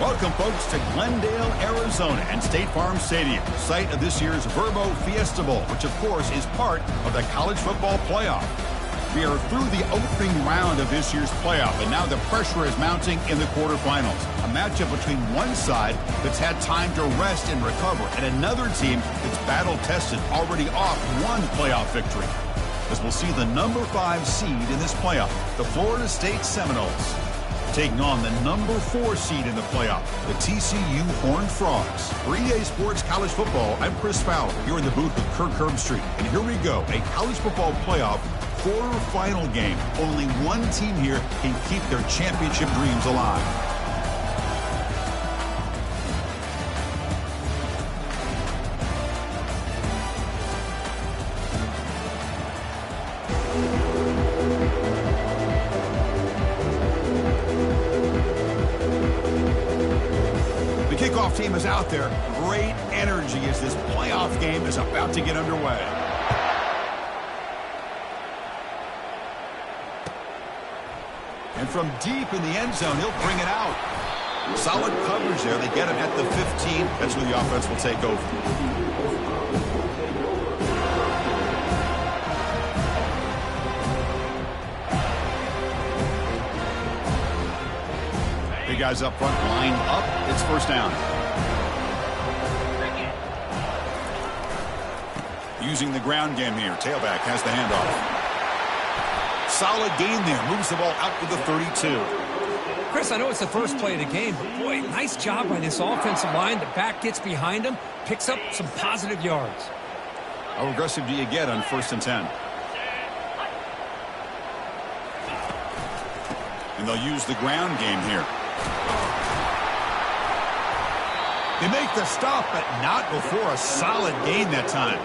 Welcome, folks, to Glendale, Arizona and State Farm Stadium, site of this year's Verbo Fiesta Bowl, which, of course, is part of the college football playoff. We are through the opening round of this year's playoff, and now the pressure is mounting in the quarterfinals. A matchup between one side that's had time to rest and recover, and another team that's battle-tested, already off one playoff victory. As we'll see the number 5 seed in this playoff, the Florida State Seminoles, taking on the number 4 seed in the playoff, the TCU Horned Frogs. For EA Sports College Football, I'm Chris Fowler, here in the booth with Kirk Herbstreit. And here we go, a college football playoff quarterfinal game. Only one team here can keep their championship dreams alive. Team is out there. Great energy as this playoff game is about to get underway. And from deep in the end zone, he'll bring it out. Solid coverage there. They get him at the 15. That's where the offense will take over. Big guys up front, lined up. It's first down. Using the ground game here. Tailback has the handoff. Solid gain there. Moves the ball out to the 32. Chris, I know it's the first play of the game, but boy, nice job by this offensive line. The back gets behind him, picks up some positive yards. How aggressive do you get on 1st and 10? And they'll use the ground game here. They make the stop, but not before a solid gain that time.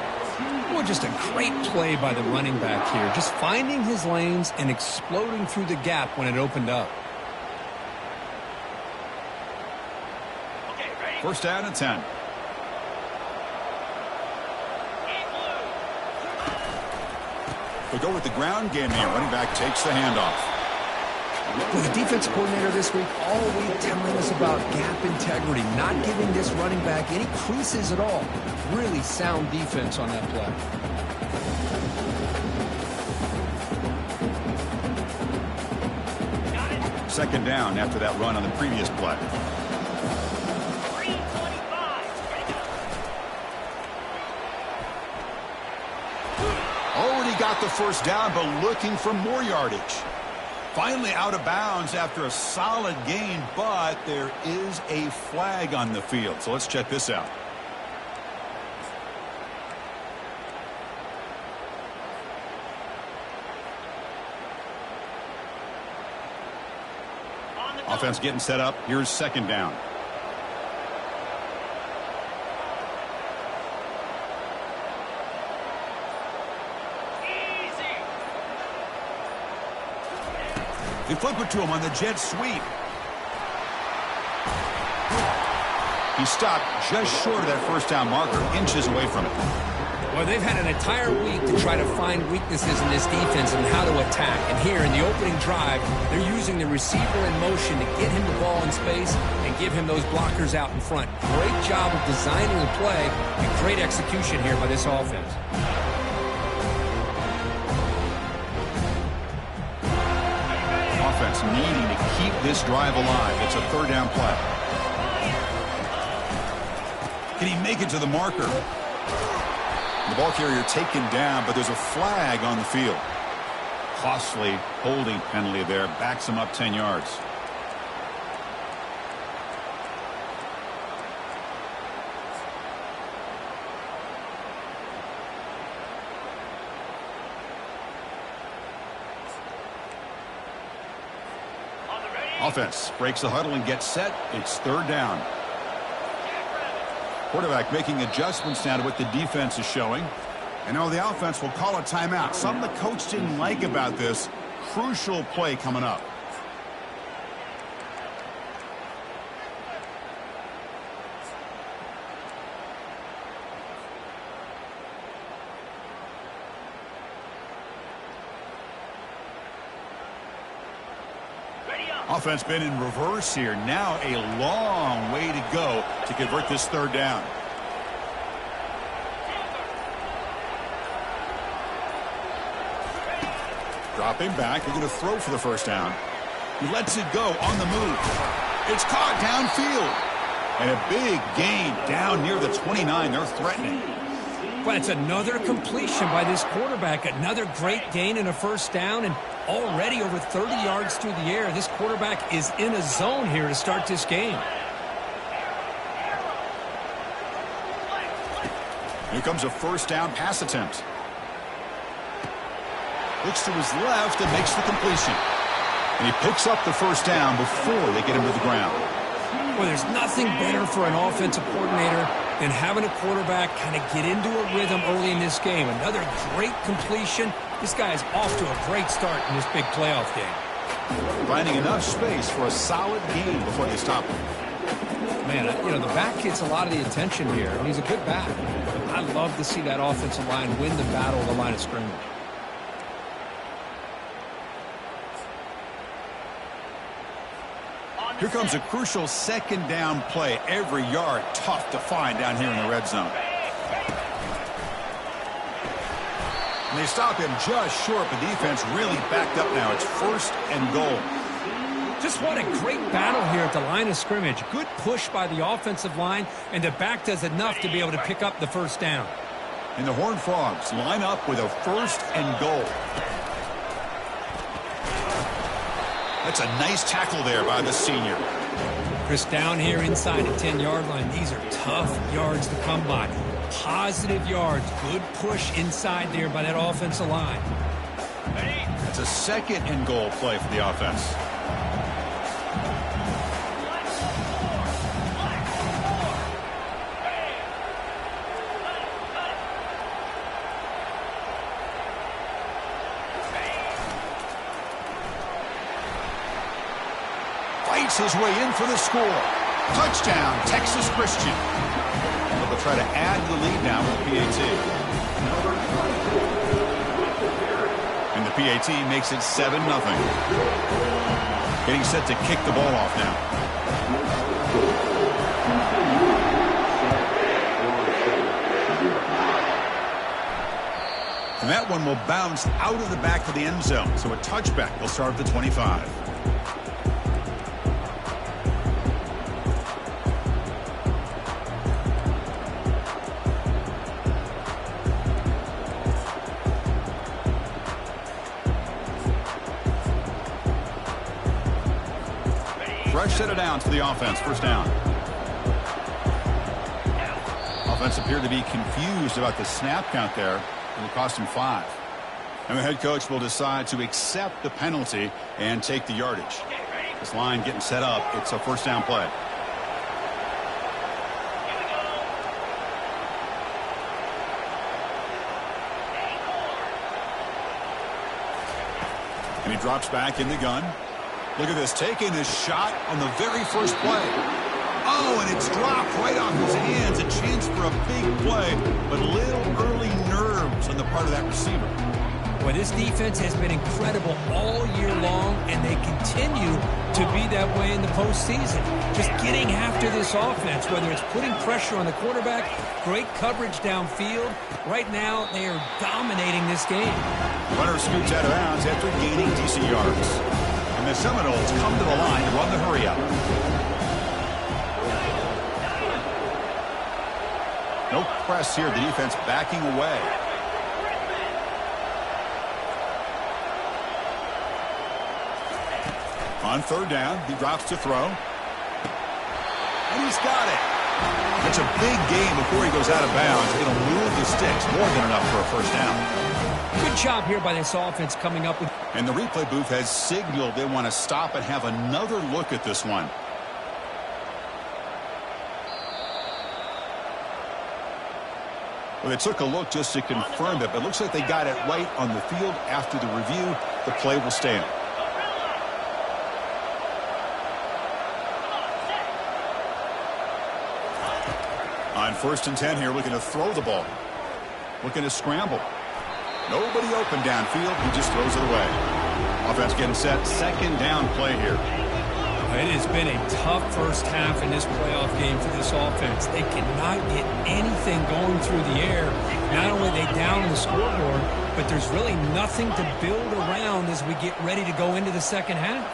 Well, just a great play by the running back here. Just finding his lanes and exploding through the gap when it opened up. First down and 10. We go with the ground game here. Running back takes the handoff. Well, the defense coordinator this week all week telling us about gap integrity, not giving this running back any creases at all. Really sound defense on that play. Second down after that run on the previous play. Already got the first down, but looking for more yardage. Finally out of bounds after a solid gain, but there is a flag on the field. So let's check this out. Offense getting set up. Here's second down. They flip it to him on the jet sweep. He stopped just short of that first down marker, inches away from it. Well, they've had an entire week to try to find weaknesses in this defense and how to attack. And here in the opening drive, they're using the receiver in motion to get him the ball in space and give him those blockers out in front. Great job of designing the play and great execution here by this offense. Offense needing to keep this drive alive. It's a third down play. Can he make it to the marker? The ball carrier taken down, but there's a flag on the field. Costly holding penalty there. Backs him up 10 yards. Offense breaks the huddle and gets set. It's third down. Quarterback making adjustments now to what the defense is showing. And now the offense will call a timeout. Something the coach didn't like about this. Crucial play coming up. Offense been in reverse here. Now a long way to go to convert this third down. Dropping back. They're going to throw for the first down. He lets it go on the move. It's caught downfield. And a big gain down near the 29. They're threatening. Well, it's another completion by this quarterback. Another great gain in a first down, and already over 30 yards through the air. This quarterback is in a zone here to start this game. Here comes a first down pass attempt. Looks to his left and makes the completion. And he picks up the first down before they get him to the ground. Well, there's nothing better for an offensive coordinator than having a quarterback kind of get into a rhythm early in this game. Another great completion. This guy is off to a great start in this big playoff game. Finding enough space for a solid gain before they stop him. Man, you know, the back gets a lot of the attention here, and he's a good back. I love to see that offensive line win the battle of the line of scrimmage. Here comes a crucial second down play. Every yard tough to find down here in the red zone. And they stop him just short. The defense really backed up now. It's first and goal. Just what a great battle here at the line of scrimmage. Good push by the offensive line, and the back does enough to be able to pick up the first down. And the Horned Frogs line up with a first and goal. That's a nice tackle there by the senior. Chris, down here inside the 10-yard line, these are tough yards to come by. Positive yards. Good push inside there by that offensive line. That's a second and goal play for the offense. His way in for the score. Touchdown, Texas Christian. They'll try to add the lead now with the PAT. And the PAT makes it 7-0. Getting set to kick the ball off now. And that one will bounce out of the back of the end zone. So a touchback will start at the 25. Fresh set of downs for the offense. First down. Offense appeared to be confused about the snap count there. It will cost him 5. And the head coach will decide to accept the penalty and take the yardage. This line getting set up. It's a first down play. And he drops back in the gun. Look at this, taking a shot on the very first play. Oh, and it's dropped right off his hands. A chance for a big play, but little early nerves on the part of that receiver. Well, this defense has been incredible all year long, and they continue to be that way in the postseason. Just getting after this offense, whether it's putting pressure on the quarterback, great coverage downfield. Right now, they are dominating this game. Runner scoots out of bounds after gaining decent yards. And the Seminoles come to the line to run the hurry-up. No press here. The defense backing away. On third down, he drops to throw. And he's got it. That's a big gain before he goes out of bounds. It'll move the sticks. More than enough for a first down. Good job here by this offense coming up with... And the replay booth has signaled they want to stop and have another look at this one. Well, they took a look just to confirm it, but it looks like they got it right on the field. After the review, the play will stand. On 1st and 10 here, looking to throw the ball. Looking to scramble. Nobody open downfield. He just throws it away. Offense getting set. Second down play here. It has been a tough first half in this playoff game for this offense. They cannot get anything going through the air. Not only are they down on the scoreboard, but there's really nothing to build around as we get ready to go into the second half.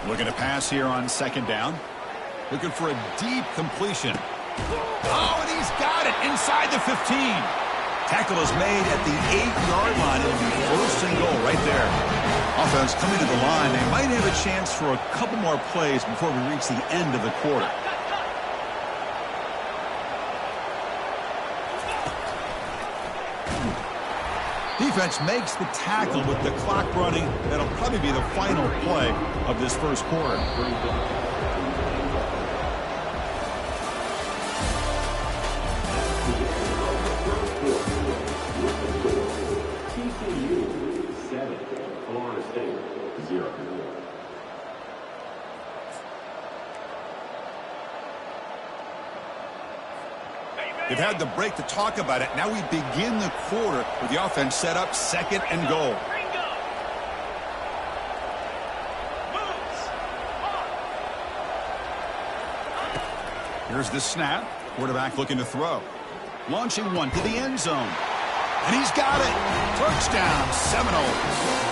Looking to pass here on second down. Looking for a deep completion. Oh, and he's got it inside the 15. Tackle is made at the 8-yard line. It'll be first and goal right there. Offense coming to the line. They might have a chance for a couple more plays before we reach the end of the quarter. Defense makes the tackle with the clock running. That'll probably be the final play of this first quarter. They've had the break to talk about it. Now we begin the quarter with the offense set up second and goal. Here's the snap. Quarterback looking to throw. Launching one to the end zone. And he's got it. Touchdown, Seminoles.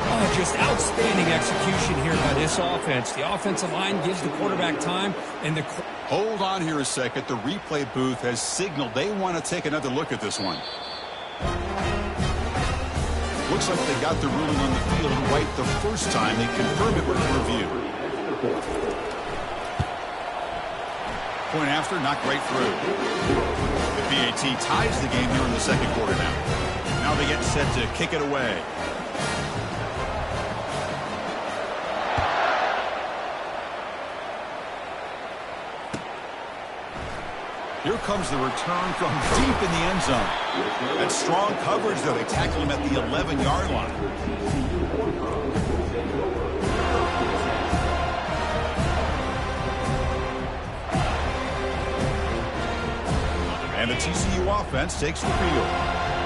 Oh, just outstanding execution here by this offense. The offensive line gives the quarterback time, and the... Hold on here a second. The replay booth has signaled they want to take another look at this one. Looks like they got the ruling on the field right the first time. They confirmed it with review. Point after, not right through. The PAT ties the game here in the second quarter now. Now they get set to kick it away. Here comes the return from deep in the end zone. That's strong coverage, though. They tackle him at the 11-yard line. And the TCU offense takes the field.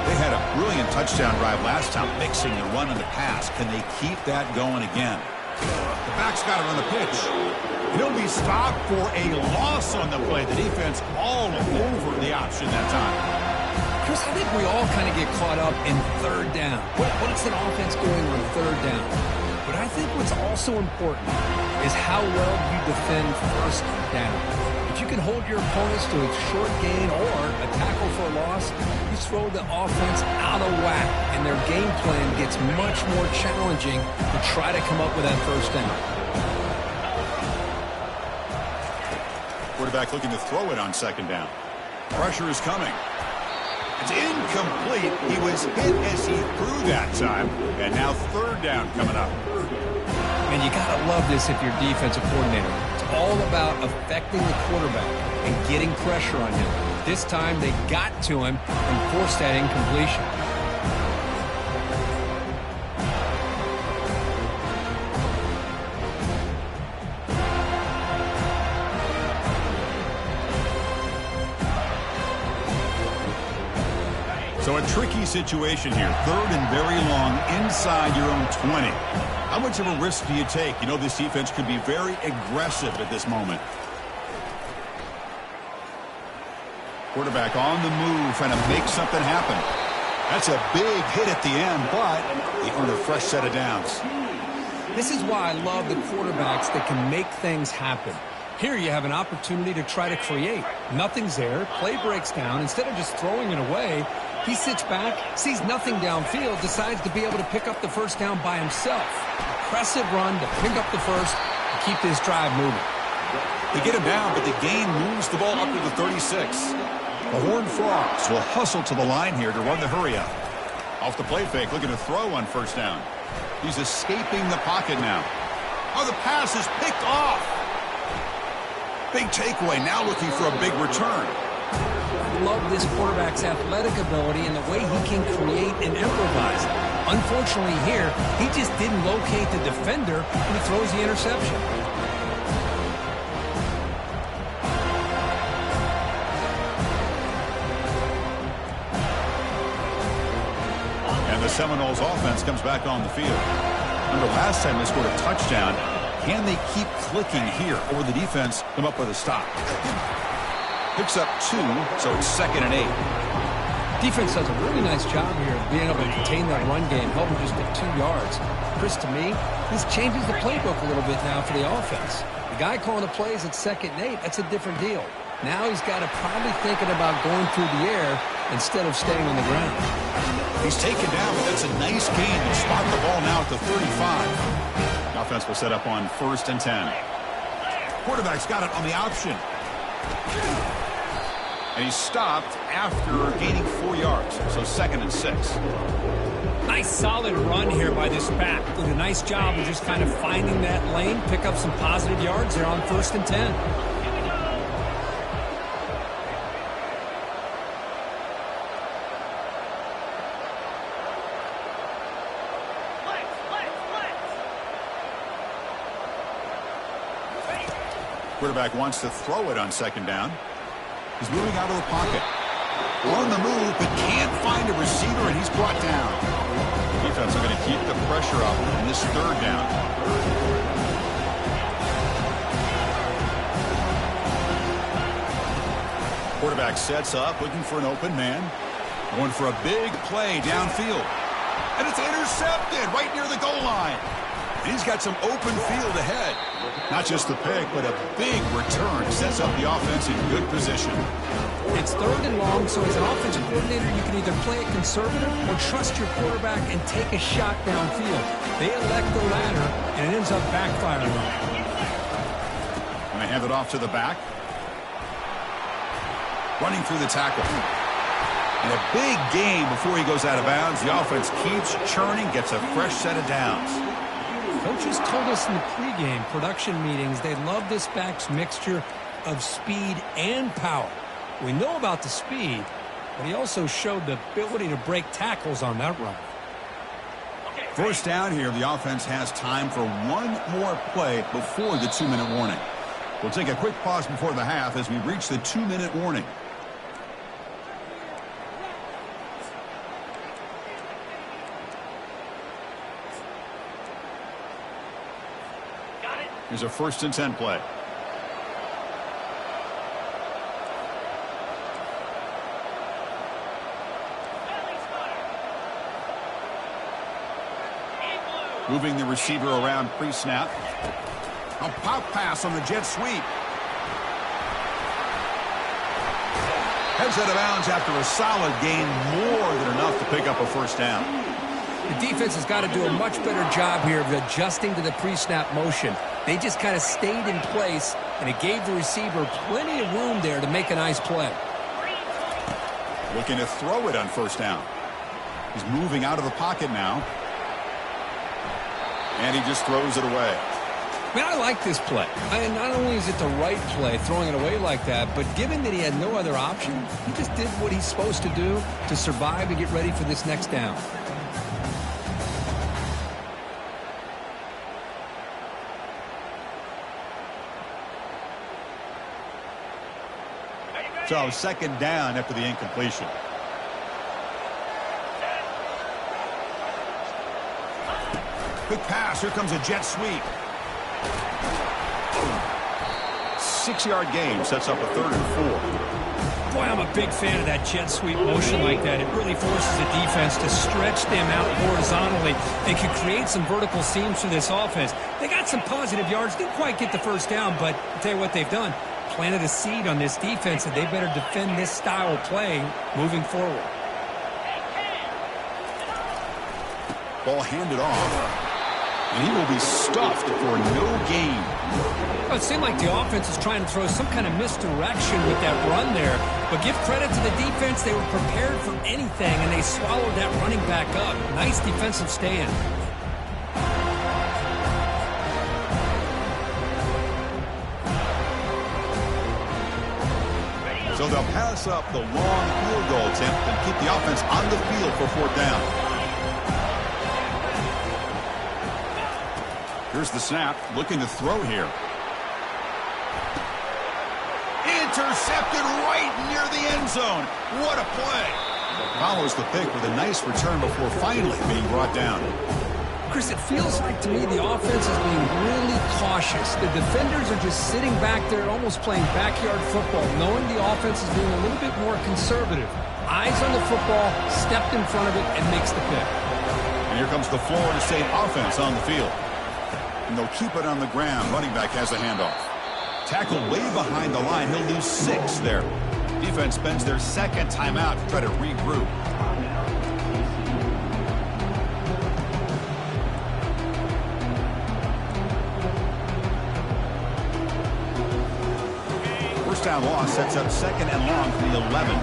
They had a brilliant touchdown drive last time, mixing the run and the pass. Can they keep that going again? The back's got it on the pitch. He'll be stopped for a loss on the play. The defense all over the option that time. Chris, I think we all kind of get caught up in third down. What's an offense doing on third down? But I think what's also important is how well you defend first down. If you can hold your opponents to a short gain or a tackle for a loss, you throw the offense out of whack, and their game plan gets much more challenging to try to come up with that first down. Quarterback looking to throw it on second down. Pressure is coming. It's incomplete. He was hit as he threw that time. And now third down coming up. And you got to love this if you're defensive coordinator. It's all about affecting the quarterback and getting pressure on him. This time they got to him and forced that incompletion. So a tricky situation here. Third and very long inside your own 20. How much of a risk do you take? You know this defense could be very aggressive at this moment. Quarterback on the move, trying to make something happen. That's a big hit at the end, but he earned a fresh set of downs. This is why I love the quarterbacks that can make things happen. Here you have an opportunity to try to create. Nothing's there. Play breaks down. Instead of just throwing it away, he sits back, sees nothing downfield, decides to be able to pick up the first down by himself. Impressive run to pick up the first and keep this drive moving. They get him down, but the gain moves the ball up to the 36. The Horned Frogs will hustle to the line here to run the hurry up. Off the play fake, looking to throw on first down. He's escaping the pocket now. Oh, the pass is picked off. Big takeaway, now looking for a big return. I love this quarterback's athletic ability and the way he can create and improvise. Unfortunately here, he just didn't locate the defender when he throws the interception. Seminoles offense comes back on the field. Remember last time they scored a touchdown. Can they keep clicking here, or the defense come up with a stop? Picks up 2, so it's 2nd and 8. Defense does a really nice job here of being able to contain that run game, helping just get 2 yards. Chris, to me, this changes the playbook a little bit now for the offense. The guy calling the plays at 2nd and 8, that's a different deal. Now he's got to probably thinking about going through the air instead of staying on the ground. He's taken down, but that's a nice gain to spot the ball now at the 35. The offense will set up on 1st and 10. Quarterback's got it on the option. And he stopped after gaining 4 yards, so 2nd and 6. Nice solid run here by this back. Did a nice job of just kind of finding that lane, pick up some positive yards there on 1st and 10. Quarterback wants to throw it on 2nd down. He's moving out of the pocket. On the move, but can't find a receiver, and he's brought down. Defense are going to keep the pressure up in this 3rd down. Quarterback sets up, looking for an open man. Going for a big play downfield. And it's intercepted right near the goal line. And he's got some open field ahead. Not just the pick, but a big return. Sets up the offense in good position. It's 3rd and long, so as an offensive coordinator, you can either play it conservative or trust your quarterback and take a shot downfield. They elect the latter, and it ends up backfiring. Going to hand it off to the back. Running through the tackle. And a big gain before he goes out of bounds. The offense keeps churning, gets a fresh set of downs. Coaches told us in the pregame production meetings they love this back's mixture of speed and power. We know about the speed, but he also showed the ability to break tackles on that run. 1st down here, the offense has time for one more play before the 2-minute warning. We'll take a quick pause before the half as we reach the 2-minute warning. Here's a 1st and 10 play. Moving the receiver around pre-snap. A pop pass on the jet sweep. Heads out of bounds after a solid gain, more than enough to pick up a 1st down. The defense has got to do a much better job here of adjusting to the pre-snap motion. They just kind of stayed in place, and it gave the receiver plenty of room there to make a nice play. Looking to throw it on 1st down. He's moving out of the pocket now. And he just throws it away. Man, I like this play. Not only is it the right play, throwing it away like that, but given that he had no other option, he just did what he's supposed to do to survive and get ready for this next down. So 2nd down after the incompletion. Quick pass. Here comes a jet sweep. 6-yard gain sets up a 3rd and 4. Boy, I'm a big fan of that jet sweep motion like that. It really forces the defense to stretch them out horizontally and can create some vertical seams for this offense. They got some positive yards. Didn't quite get the 1st down, but I'll tell you what they've done. Planted a seed on this defense, and they better defend this style of play moving forward. Ball handed off. And he will be stuffed for no gain. Well, it seemed like the offense is trying to throw some kind of misdirection with that run there. But give credit to the defense. They were prepared for anything, and they swallowed that running back up. Nice defensive stand. So they'll pass up the long field goal attempt and keep the offense on the field for 4th down. Here's the snap, looking to throw here. Intercepted right near the end zone. What a play. Follows the pick with a nice return before finally being brought down. Chris, it feels like to me the offense is being really cautious. The defenders are just sitting back there almost playing backyard football, knowing the offense is being a little bit more conservative. Eyes on the football, stepped in front of it, and makes the pick. And here comes the Florida State offense on the field. And they'll keep it on the ground. Running back has the handoff. Tackled way behind the line. He'll lose 6 there. Defense spends their second timeout to try to regroup. First down loss sets up second and long from the 11.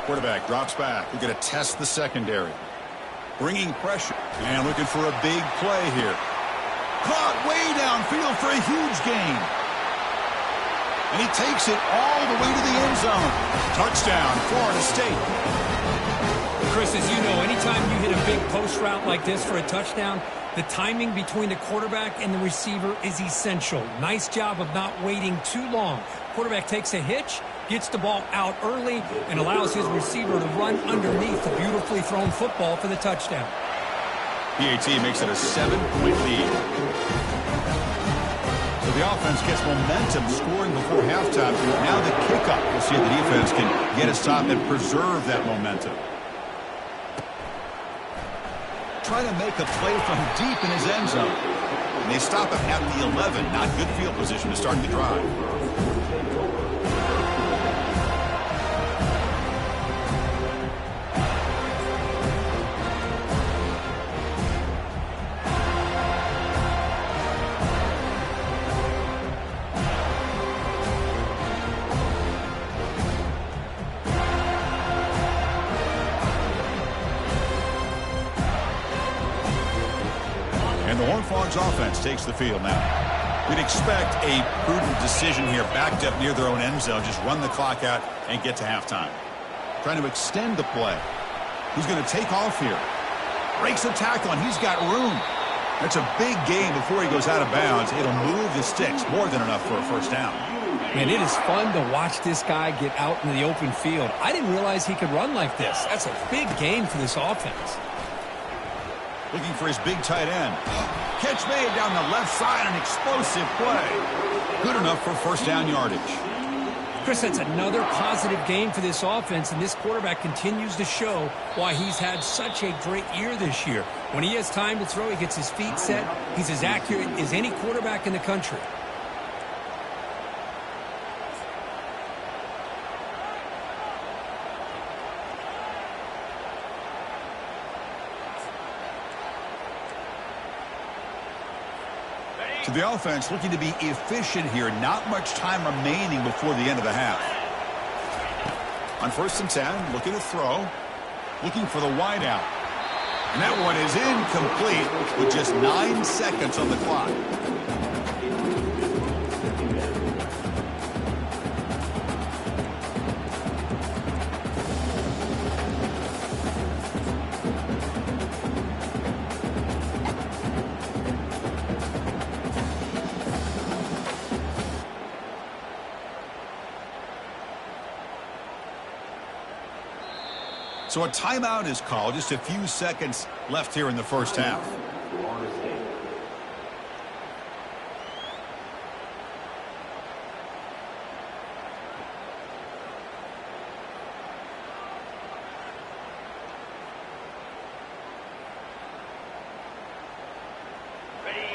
Quarterback drops back. We're going to test the secondary. Bringing pressure. And looking for a big play here. Caught way downfield for a huge gain. And he takes it all the way to the end zone. Touchdown, Florida State. Chris, as you know, anytime you hit a big post route like this for a touchdown, the timing between the quarterback and the receiver is essential. Nice job of not waiting too long. Quarterback takes a hitch, gets the ball out early, and allows his receiver to run underneath the beautifully thrown football for the touchdown. PAT makes it a 7-point lead. So the offense gets momentum scoring before halftime. Now the kickoff. We'll see if the defense can get a stop and preserve that momentum. Trying to make a play from deep in his end zone. And they stop him at the 11. Not good field position to start the drive. And the Horned Frogs offense takes the field now. We'd expect a prudent decision here, backed up near their own end zone. Just run the clock out and get to halftime. Trying to extend the play. He's going to take off here. Breaks a tackle, and he's got room. That's a big gain before he goes out of bounds. It'll move the sticks, more than enough for a first down. Man, it is fun to watch this guy get out in the open field. I didn't realize he could run like this. That's a big gain for this offense. Looking for his big tight end. Catch made down the left side, an explosive play. Good enough for first down yardage. Chris, that's another positive game for this offense, and this quarterback continues to show why he's had such a great year this year. When he has time to throw, he gets his feet set. He's as accurate as any quarterback in the country. So the offense looking to be efficient here. Not much time remaining before the end of the half. On 1st and 10, looking to throw. Looking for the wide out. And that one is incomplete with just 9 seconds on the clock. So a timeout is called. Just a few seconds left here in the first half.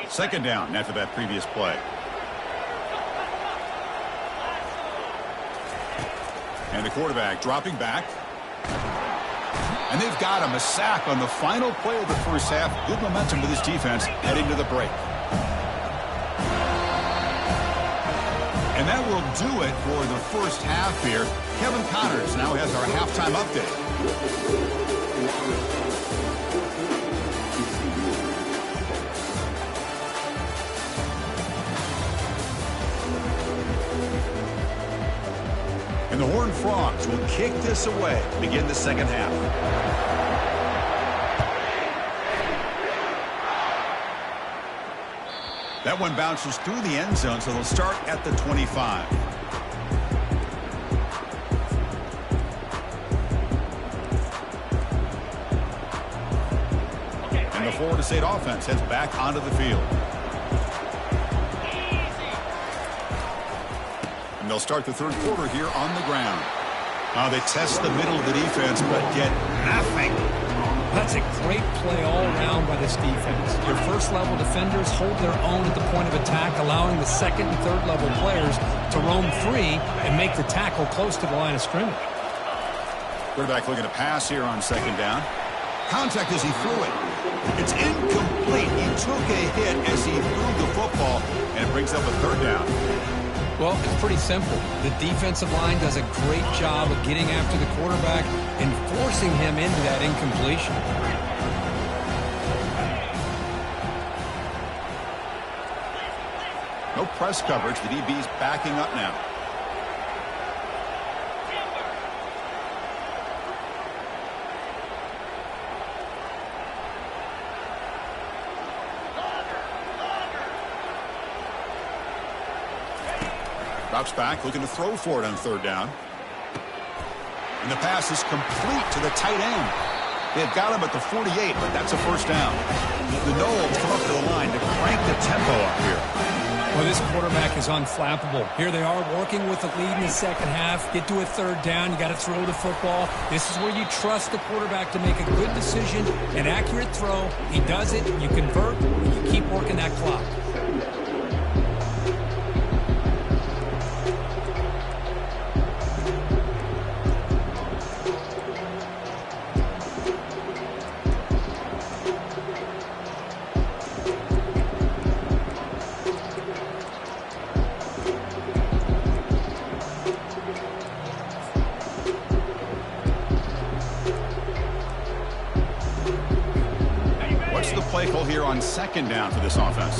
Second down after that previous play. And the quarterback dropping back. And they've got him, a sack on the final play of the first half. Good momentum with this defense heading to the break. And that will do it for the first half here. Kevin Connors now has our halftime update. And the Horned Frogs will kick this away to begin the second half. That one bounces through the end zone, so they'll start at the 25. And the Florida State offense heads back onto the field. And they'll start the third quarter here on the ground. They test the middle of the defense, but get nothing. That's a great play all around by this defense. Your first-level defenders hold their own at the point of attack, allowing the second and third-level players to roam free and make the tackle close to the line of scrimmage. Quarterback looking to pass here on second down. Contact as he threw it. It's incomplete. He took a hit as he threw the football, and it brings up a third down. Well, it's pretty simple. The defensive line does a great job of getting after the quarterback and forcing him into that incompletion. No press coverage. The DB's backing up now. Drops back, looking to throw for it on third down. And the pass is complete to the tight end. They've got him at the 48, but that's a first down. The Noles come up to the line to crank the tempo up here. Well, this quarterback is unflappable. Here they are working with the lead in the second half. Get to a third down. You got to throw the football. This is where you trust the quarterback to make a good decision, an accurate throw. He does it. You convert. And you keep working that clock. Play call here on second down for this offense.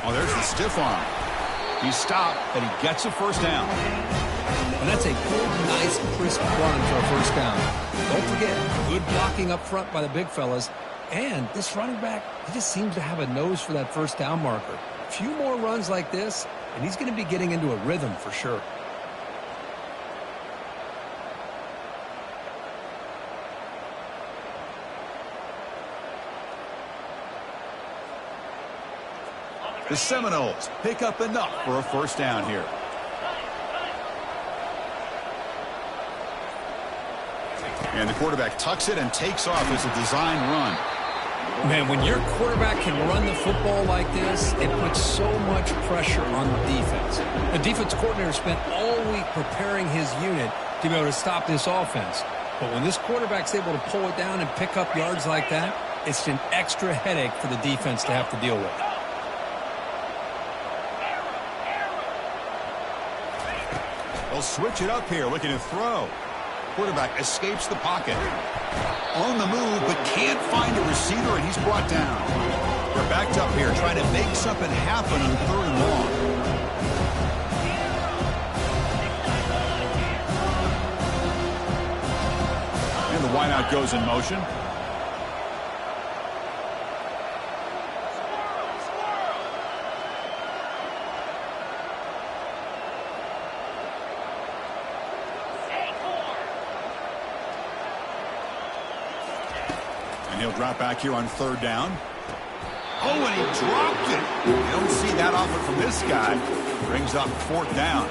Oh, there's the stiff arm. He stopped, and he gets a first down. And that's a good, nice, crisp run for a first down. Don't forget, good blocking up front by the big fellas. And this running back, he just seems to have a nose for that first down marker. A few more runs like this, and he's going to be getting into a rhythm for sure. The Seminoles pick up enough for a first down here. And the quarterback tucks it and takes off as a design run. Man, when your quarterback can run the football like this, it puts so much pressure on the defense. The defense coordinator spent all week preparing his unit to be able to stop this offense. But when this quarterback's able to pull it down and pick up yards like that, it's an extra headache for the defense to have to deal with. They'll switch it up here, looking to throw. Quarterback escapes the pocket. On the move, but can't find a receiver, and he's brought down. They're backed up here, trying to make something happen on third and long. And the wideout goes in motion. And he'll drop back here on third down. Oh, and he dropped it. You don't see that often from this guy. Brings up fourth down.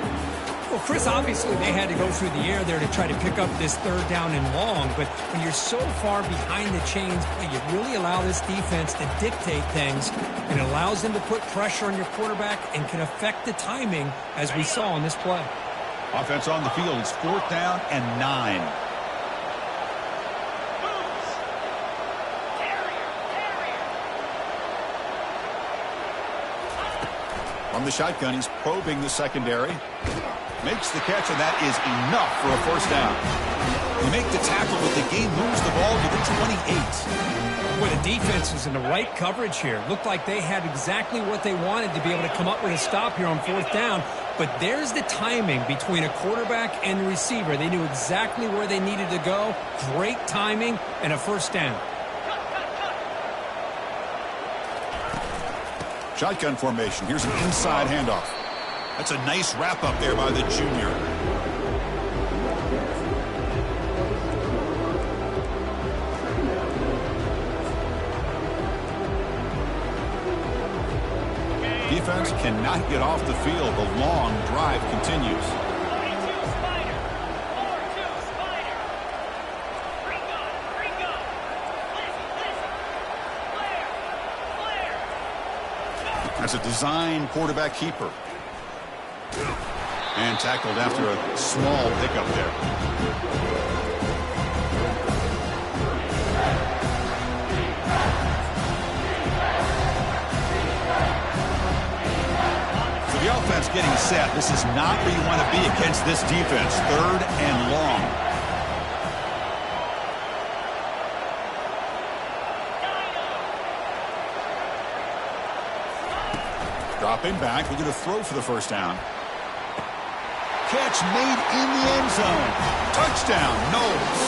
Well, Chris, obviously they had to go through the air there to try to pick up this third down and long, but when you're so far behind the chains, you really allow this defense to dictate things, and it allows them to put pressure on your quarterback and can affect the timing, as we saw on this play. Offense on the field. It's fourth down and 9. From the shotgun, he's probing the secondary. Makes the catch, and that is enough for a first down. They make the tackle, but the game moves the ball to the 28. Well, the defense is in the right coverage here. Looked like they had exactly what they wanted to be able to come up with a stop here on fourth down. But there's the timing between a quarterback and the receiver. They knew exactly where they needed to go. Great timing and a first down. Shotgun formation. Here's an inside handoff. That's a nice wrap up there by the junior. Defense cannot get off the field. The long drive continues. That's a design quarterback keeper. And tackled after a small pickup there. So the offense getting set. This is not where you want to be against this defense. 3rd and long. Dropping back, we're going to throw for the first down. Catch made in the end zone. Touchdown, Knowles.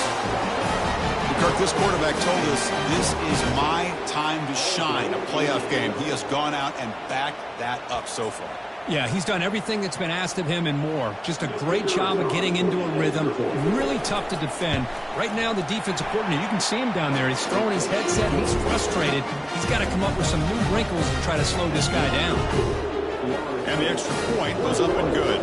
Kirk, this quarterback told us this is my time to shine, a playoff game. He has gone out and backed that up so far. Yeah, he's done everything that's been asked of him and more. Just a great job of getting into a rhythm. Really tough to defend. Right now, the defensive coordinator, you can see him down there. He's throwing his headset. He's frustrated. He's got to come up with some new wrinkles to try to slow this guy down. And the extra point was up and good.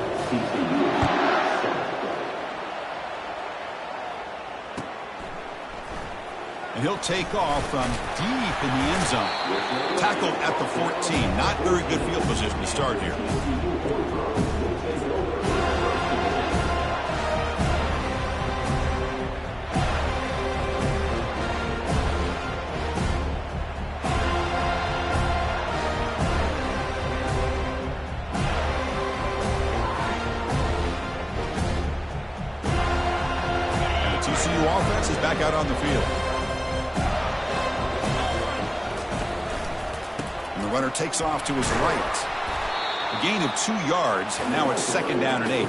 And he'll take off from deep in the end zone. Tackled at the 14. Not very good field position to start here. And the TCU offense is back out on the field. The runner takes off to his right. A gain of 2 yards, and now it's 2nd down and 8.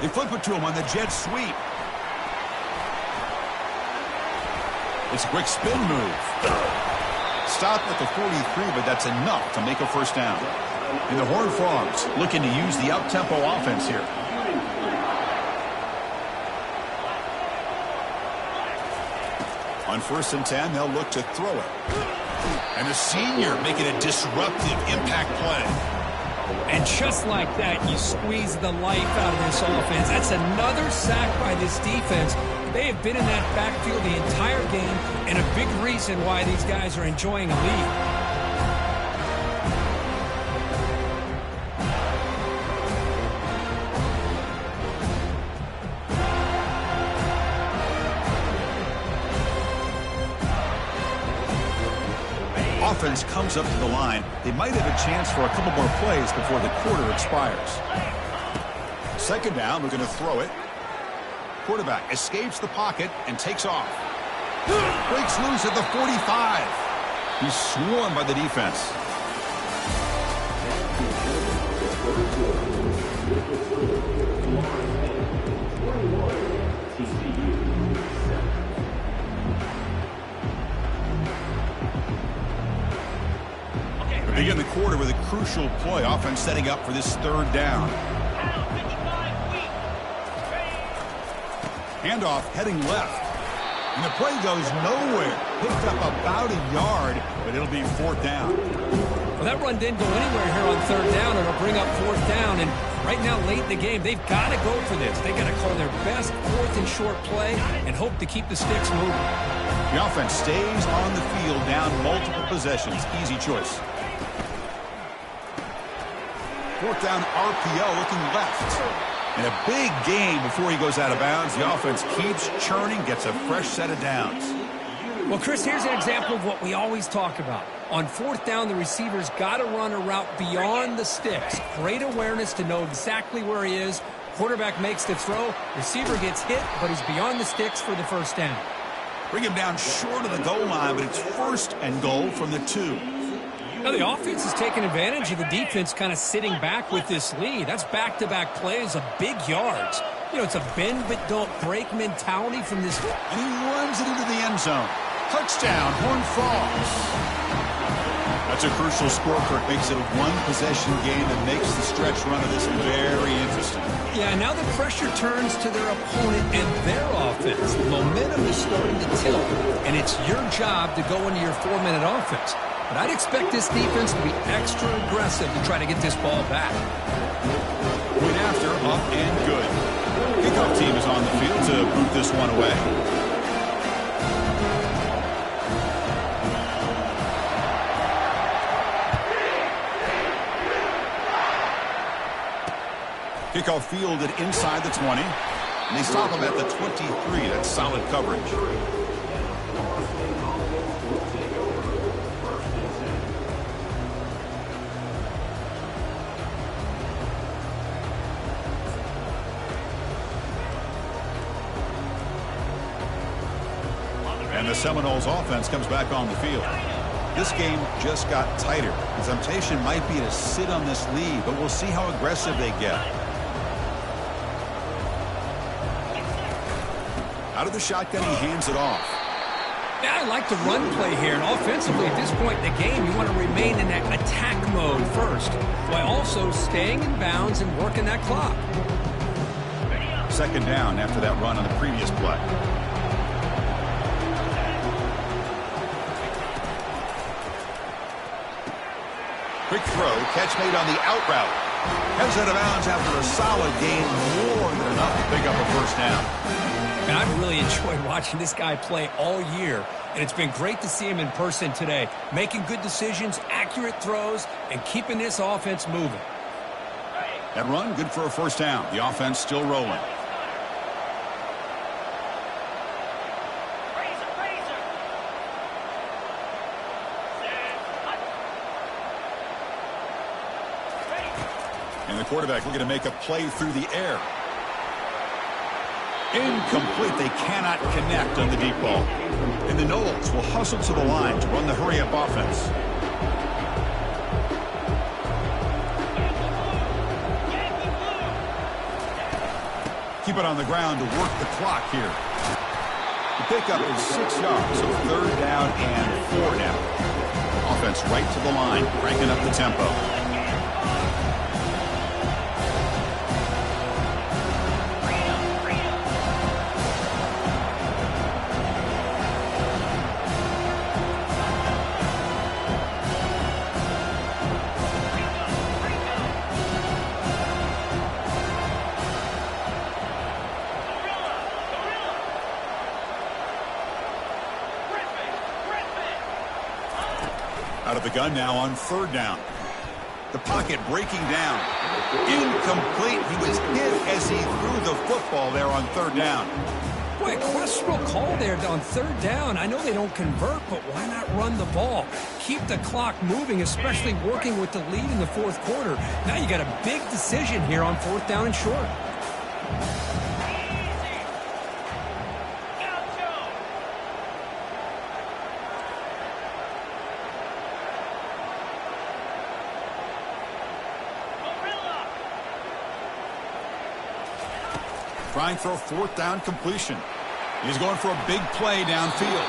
They flip it to him on the jet sweep. It's a quick spin move. Stopped at the 43, but that's enough to make a first down. And the Horned Frogs looking to use the up-tempo offense here. On 1st and 10, they'll look to throw it. And the senior making a disruptive impact play. And just like that, you squeeze the life out of this offense. That's another sack by this defense. They have been in that backfield the entire game, and a big reason why these guys are enjoying a lead. Offense comes up to the line. They might have a chance for a couple more plays before the quarter expires. 2nd down, we're going to throw it. Quarterback escapes the pocket and takes off. Breaks loose at the 45. He's swarmed by the defense. We begin the quarter with a crucial play. Offense setting up for this 3rd down. Handoff heading left. And the play goes nowhere. Picked up about a yard, but it'll be 4th down. Well, that run didn't go anywhere here on 3rd down. It'll bring up 4th down. And right now, late in the game, they've got to go for this. They've got to call their best 4th and short play and hope to keep the sticks moving. The offense stays on the field down multiple possessions. Easy choice. 4th down RPO looking left. And a big gain before he goes out of bounds. The offense keeps churning, gets a fresh set of downs. Well, Chris, here's an example of what we always talk about. On 4th down, the receiver's got to run a route beyond the sticks. Great awareness to know exactly where he is. Quarterback makes the throw. Receiver gets hit, but he's beyond the sticks for the first down. Bring him down short of the goal line, but it's 1st and goal from the 2. Now the offense is taking advantage of the defense kind of sitting back with this lead. That's back-to-back plays of big yards. You know, it's a bend but don't break mentality from this. And he runs it into the end zone. Touchdown, Horned Frogs. That's a crucial score, Kirk. Makes it a one-possession game that makes the stretch run of this very interesting. Yeah, now the pressure turns to their opponent and their offense. The momentum is starting to tilt, and it's your job to go into your 4-minute offense. But I'd expect this defense to be extra aggressive to try to get this ball back. Point after, up and good. Kickoff team is on the field to boot this one away. Kickoff fielded inside the 20. And they stop him at the 23. That's solid coverage. And the Seminoles offense comes back on the field. This game just got tighter. The temptation might be to sit on this lead, but we'll see how aggressive they get. Out of the shotgun, he hands it off. Yeah, I like the run play here. And offensively, at this point in the game, you want to remain in that attack mode first, while also staying in bounds and working that clock. 2nd down after that run on the previous play. Quick throw, catch made on the out route. Heads out of bounds after a solid gain, more than enough to pick up a 1st down. And I've really enjoyed watching this guy play all year, and it's been great to see him in person today, making good decisions, accurate throws, and keeping this offense moving. That run, good for a 1st down. The offense still rolling. And the quarterback looking to make a play through the air. Incomplete. They cannot connect on the deep ball. And the Noles will hustle to the line to run the hurry-up offense. Keep it on the ground to work the clock here. The pickup is 6 yards, so 3rd down and 4 now. Offense right to the line, cranking up the tempo. Out of the gun now on 3rd down. The pocket breaking down. Incomplete. He was hit as he threw the football there on 3rd down. Boy, a questionable call there on 3rd down. I know they don't convert, but why not run the ball? Keep the clock moving, especially working with the lead in the 4th quarter. Now you got a big decision here on 4th down and short. Trying for a 4th down completion. He's going for a big play downfield.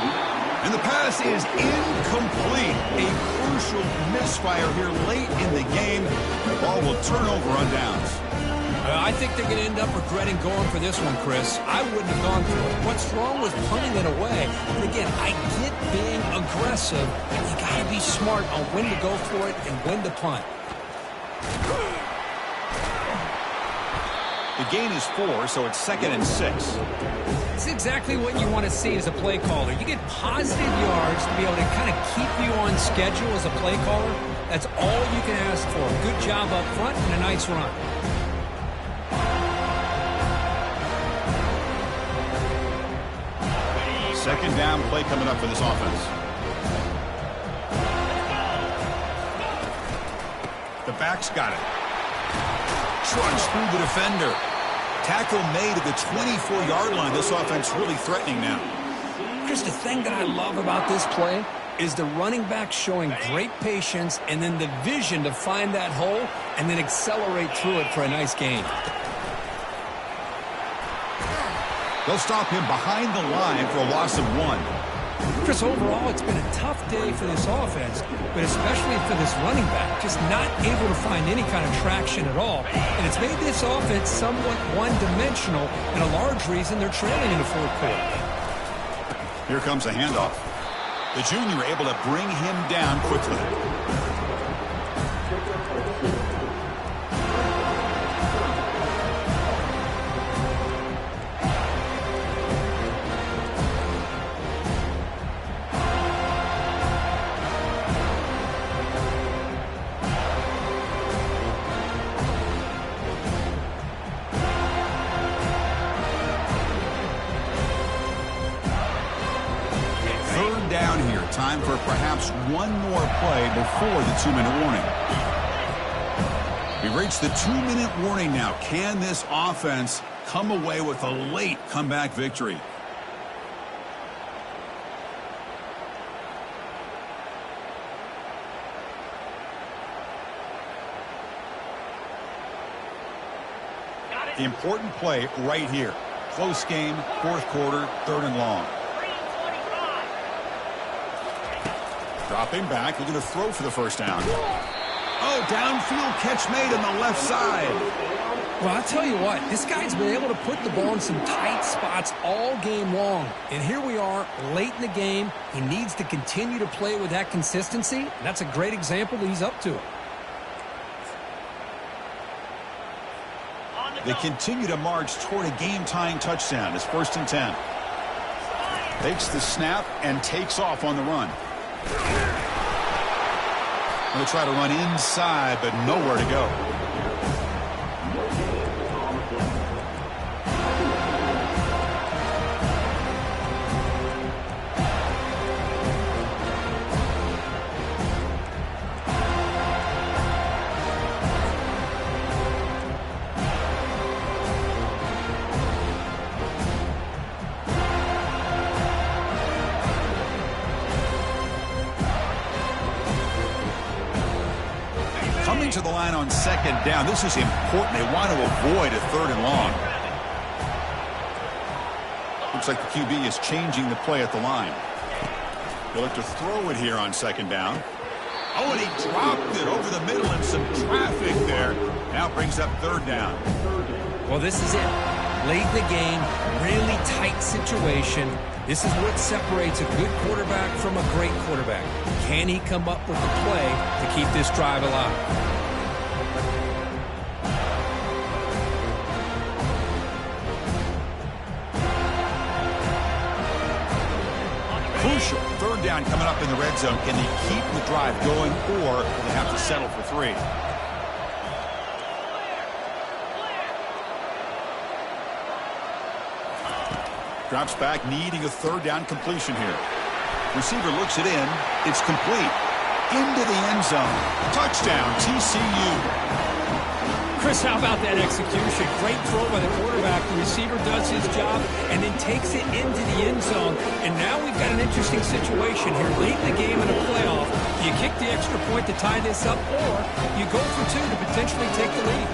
And the pass is incomplete. A crucial misfire here late in the game. The ball will turn over on downs. I think they're going to end up regretting going for this one, Chris. I wouldn't have gone for it. What's wrong with punting it away? And again, I get being aggressive, but you got to be smart on when to go for it and when to punt. The gain is 4, so it's 2nd and 6. It's exactly what you want to see as a play caller. You get positive yards to be able to kind of keep you on schedule as a play caller. That's all you can ask for. Good job up front and a nice run. Second down play coming up for this offense. The back's got it. Trudged through the defender. Tackle made at the 24-yard line. This offense really threatening now. Just the thing that I love about this play is the running back showing great patience and then the vision to find that hole and then accelerate through it for a nice gain. They'll stop him behind the line for a loss of 1. Chris, overall, it's been a tough day for this offense, but especially for this running back, just not able to find any kind of traction at all. And it's made this offense somewhat one-dimensional, and a large reason they're trailing in the fourth quarter. Here comes a handoff. The junior able to bring him down quickly. Time for perhaps one more play before the 2-minute warning. We've reached the 2-minute warning now. Can this offense come away with a late comeback victory? Important play right here. Close game, fourth quarter, 3rd and long. Dropping back, looking to throw for the first down. Oh, downfield catch made on the left side. Well, I'll tell you what, this guy's been able to put the ball in some tight spots all game long. And here we are, late in the game. He needs to continue to play with that consistency. And that's a great example that he's up to it. They continue to march toward a game-tying touchdown. It's 1st and 10. Takes the snap and takes off on the run. Going to try to run inside, but nowhere to go. Coming to the line on 2nd down. This is important. They want to avoid a 3rd and long. Looks like the QB is changing the play at the line. They'll look to throw it here on 2nd down. Oh, and he dropped it over the middle and some traffic there. Now brings up 3rd down. Well, this is it. Late in the game, really tight situation. This is what separates a good quarterback from a great quarterback. Can he come up with the play to keep this drive alive? Crucial 3rd down coming up in the red zone. Can they keep the drive going, or will they have to settle for 3? Drops back, needing a 3rd down completion here. Receiver looks it in. It's complete. Into the end zone. Touchdown, TCU. Chris, how about that execution? Great throw by the quarterback. The receiver does his job and then takes it into the end zone. And now we've got an interesting situation here. Late in the game in a playoff, you kick the extra point to tie this up, or you go for 2 to potentially take the lead.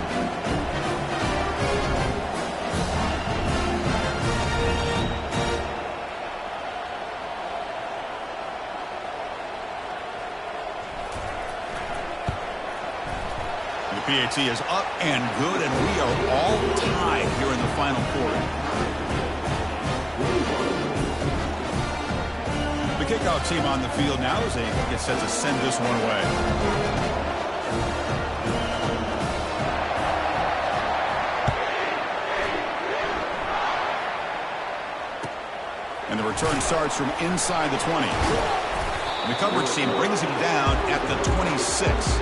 PAT is up and good, and we are all tied here in the final quarter. The kickoff team on the field now as they get set to send this one away. And the return starts from inside the 20. And the coverage team brings him down at the 26.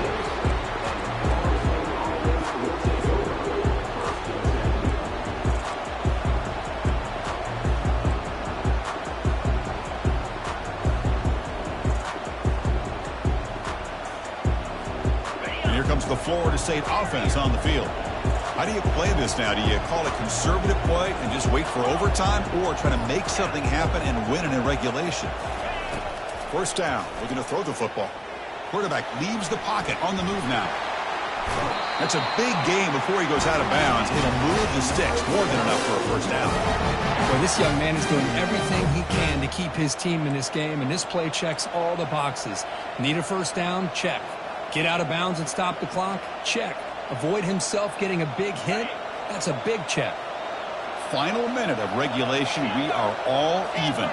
Florida State offense on the field. How do you play this now? Do you call it conservative play and just wait for overtime, or try to make something happen and win in regulation? First down. Looking to throw the football. Quarterback leaves the pocket on the move now. That's a big gain before he goes out of bounds. It'll move the sticks. More than enough for a first down. Well, this young man is doing everything he can to keep his team in this game, and this play checks all the boxes. Need a first down? Check. Get out of bounds and stop the clock? Check. Avoid himself getting a big hit? That's a big check. Final minute of regulation. We are all even.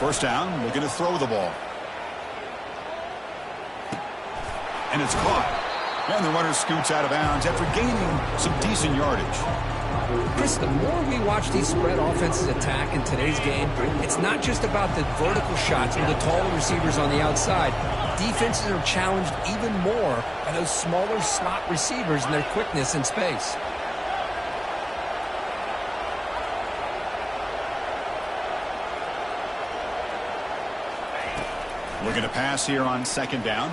First down, looking to throw the ball. And it's caught. And the runner scoots out of bounds after gaining some decent yardage. Chris, the more we watch these spread offenses attack in today's game, it's not just about the vertical shots or the taller receivers on the outside. Defenses are challenged even more by those smaller slot receivers and their quickness in space. Looking to pass here on second down.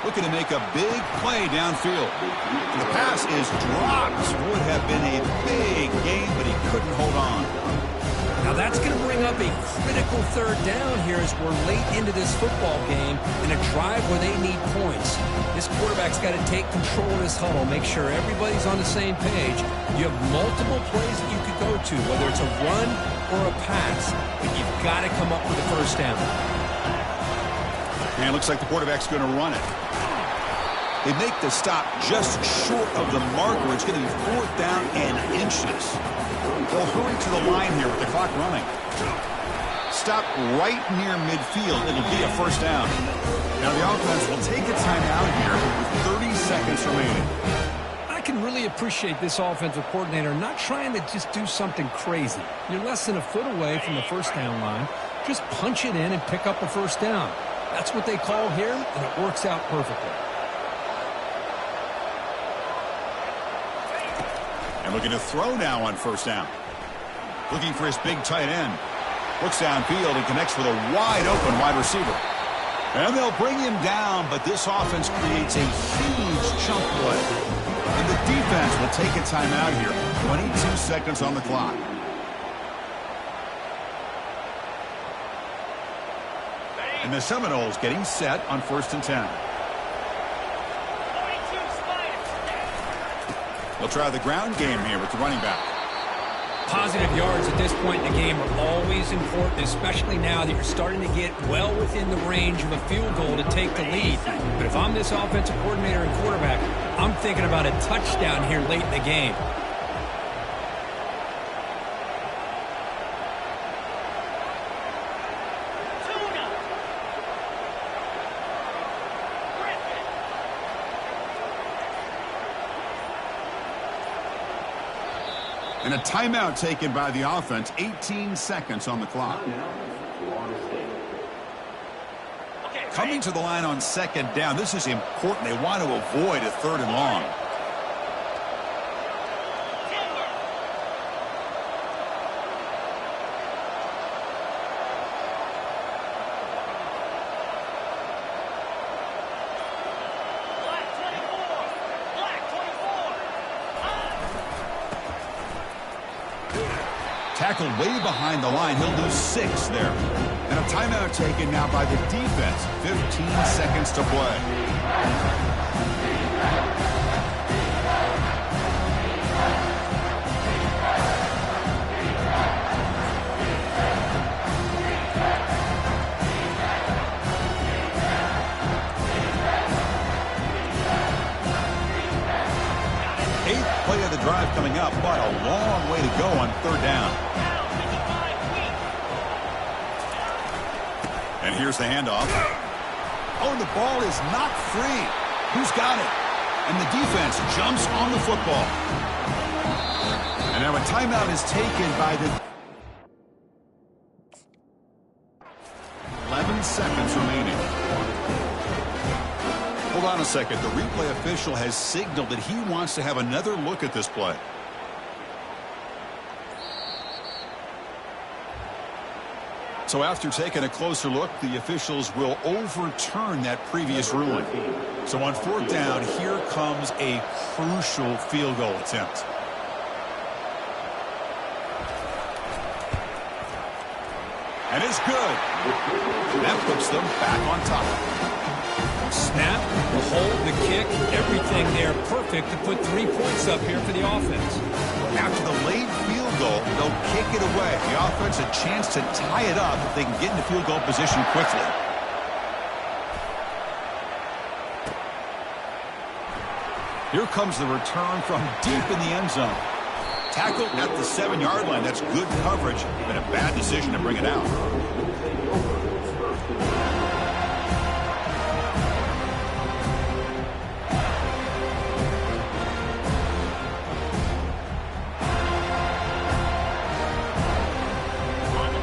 Looking to make a big play downfield. And the pass is dropped. Would have been a big gain, but he couldn't hold on. Now that's going to bring up a critical third down here as we're late into this football game in a drive where they need points. This quarterback's got to take control of this huddle, make sure everybody's on the same page. You have multiple plays that you could go to, whether it's a run or a pass, but you've got to come up with a first down. And it looks like the quarterback's going to run it. They make the stop just short of the marker. It's going to be fourth down and inches. They'll hurry to the line here with the clock running. Stop right near midfield. It'll be a first down. Now the offense will take a timeout here with 30 seconds remaining. I can really appreciate this offensive coordinator not trying to just do something crazy. You're less than a foot away from the first down line. Just punch it in and pick up a first down. That's what they call here, and it works out perfectly. And looking to throw now on first down. Looking for his big tight end. Looks downfield and connects with a wide-open wide receiver. And they'll bring him down, but this offense creates a huge chunk play. And the defense will take a timeout here. 22 seconds on the clock. And the Seminoles getting set on 1st and 10. They'll try the ground game here with the running back. Positive yards at this point in the game are always important, especially now that you're starting to get well within the range of a field goal to take the lead. But if I'm this offensive coordinator and quarterback, I'm thinking about a touchdown here late in the game. And a timeout taken by the offense. 18 seconds on the clock. Coming to the line on second down. This is important. They want to avoid a third and long. Tackled way behind the line. He'll lose 6 there. And a timeout taken now by the defense. 15 seconds to play. Eighth play of the drive coming up, but a long way to go on third down. And here's the handoff. Oh, and the ball is not free. Who's got it? And the defense jumps on the football. And now a timeout is taken by the 11 seconds remaining. Hold on a second. The replay official has signaled that he wants to have another look at this play. So after taking a closer look, the officials will overturn that previous ruling. So on 4th down, here comes a crucial field goal attempt. And it's good. That puts them back on top. Snap, the hold, the kick, everything there perfect to put 3 points up here for the offense. After the late field goal, they'll kick it away. The offense a chance to tie it up if they can get into field goal position quickly. Here comes the return from deep in the end zone. Tackled at the 7-yard line. That's good coverage, but a bad decision to bring it out.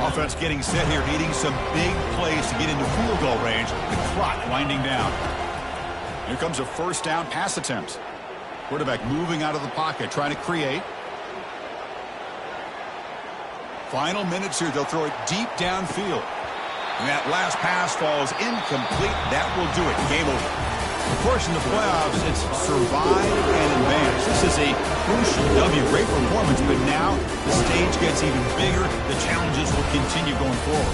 Offense getting set here, needing some big plays to get into field goal range. The clock winding down. Here comes a 1st down pass attempt. Quarterback moving out of the pocket, trying to create. Final minutes here, they'll throw it deep downfield. And that last pass falls incomplete. That will do it. Game over. Of course, in the playoffs, it's survive and advance. This is a crucial W. Great performance, but now the stage gets even bigger. The challenges will continue going forward.